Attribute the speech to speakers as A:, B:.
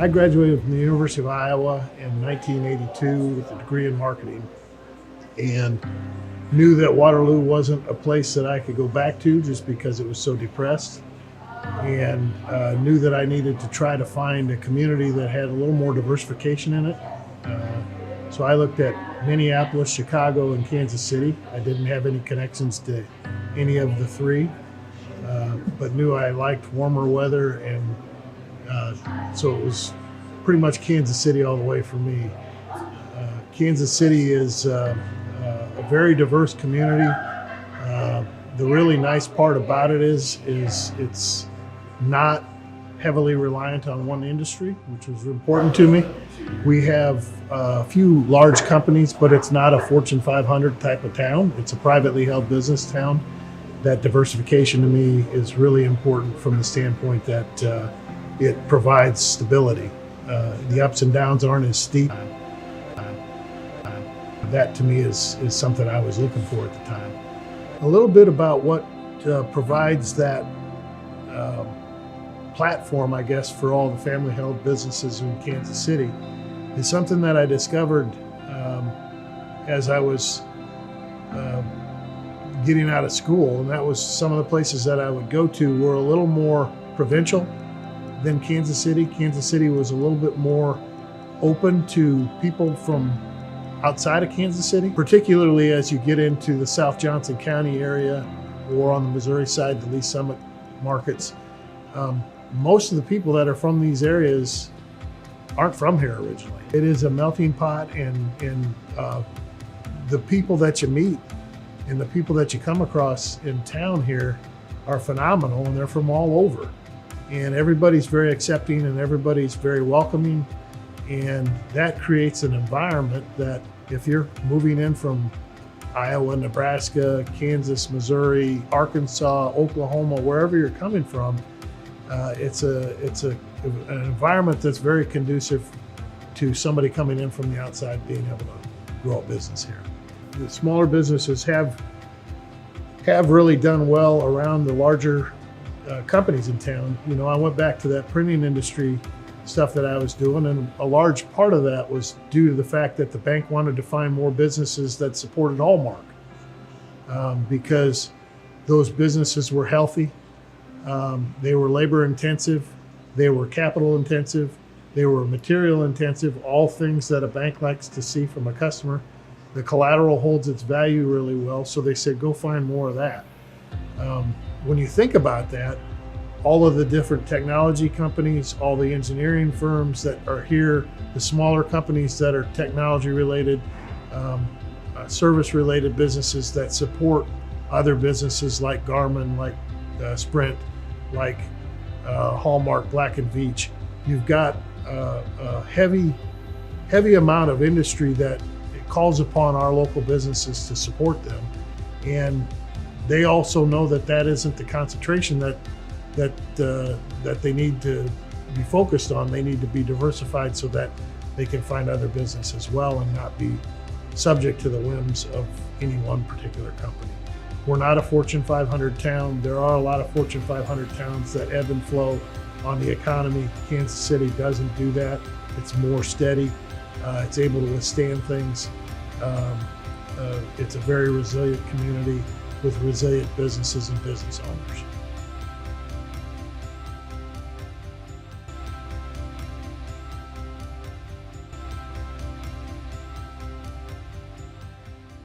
A: I graduated from the University of Iowa in 1982 with a degree in marketing and knew that Waterloo wasn't a place that I could go back to just because it was so depressed, and knew that I needed to try to find a community that had a little more diversification in it. So I looked at Minneapolis, Chicago, and Kansas City. I didn't have any connections to any of the three, but knew I liked warmer weather, and so it was pretty much Kansas City all the way for me. Kansas City is a very diverse community. The really nice part about it is it's not heavily reliant on one industry, which was important to me. We have a few large companies, but it's not a Fortune 500 type of town. It's a privately held business town. That diversification to me is really important from the standpoint that it provides stability. The ups and downs aren't as steep. That to me is something I was looking for at the time. A little bit about what provides that platform, I guess, for all the family-held businesses in Kansas City is something that I discovered as I was getting out of school, and that was some of the places that I would go to were a little more provincial than Kansas City. Kansas City was a little bit more open to people from outside of Kansas City, particularly as you get into the South Johnson County area or on the Missouri side, the Lee Summit markets. Most of the people that are from these areas aren't from here originally. It is a melting pot, and the people that you meet and the people that you come across in town here are phenomenal, and they're from all over. And everybody's very accepting and everybody's very welcoming. And that creates an environment that if you're moving in from Iowa, Nebraska, Kansas, Missouri, Arkansas, Oklahoma, wherever you're coming from, it's an environment that's very conducive to somebody coming in from the outside being able to grow a business here. The smaller businesses have really done well around the larger companies in town. You know, I went back to that printing industry stuff that I was doing, and a large part of that was due to the fact that the bank wanted to find more businesses that supported Hallmark, because those businesses were healthy, they were labor intensive, they were capital intensive, they were material intensive, all things that a bank likes to see from a customer. The collateral holds its value really well, so they said, go find more of that. When you think about that, all of the different technology companies, all the engineering firms that are here, the smaller companies that are technology related, service related businesses that support other businesses like Garmin, like Sprint, like Hallmark, Black & Veatch. You've got a heavy amount of industry that calls upon our local businesses to support them. And they also know that that isn't the concentration that they need to be focused on. They need to be diversified so that they can find other business as well and not be subject to the whims of any one particular company. We're not a Fortune 500 town. There are a lot of Fortune 500 towns that ebb and flow on the economy. Kansas City doesn't do that. It's more steady. It's able to withstand things. It's a very resilient community with resilient businesses and business owners.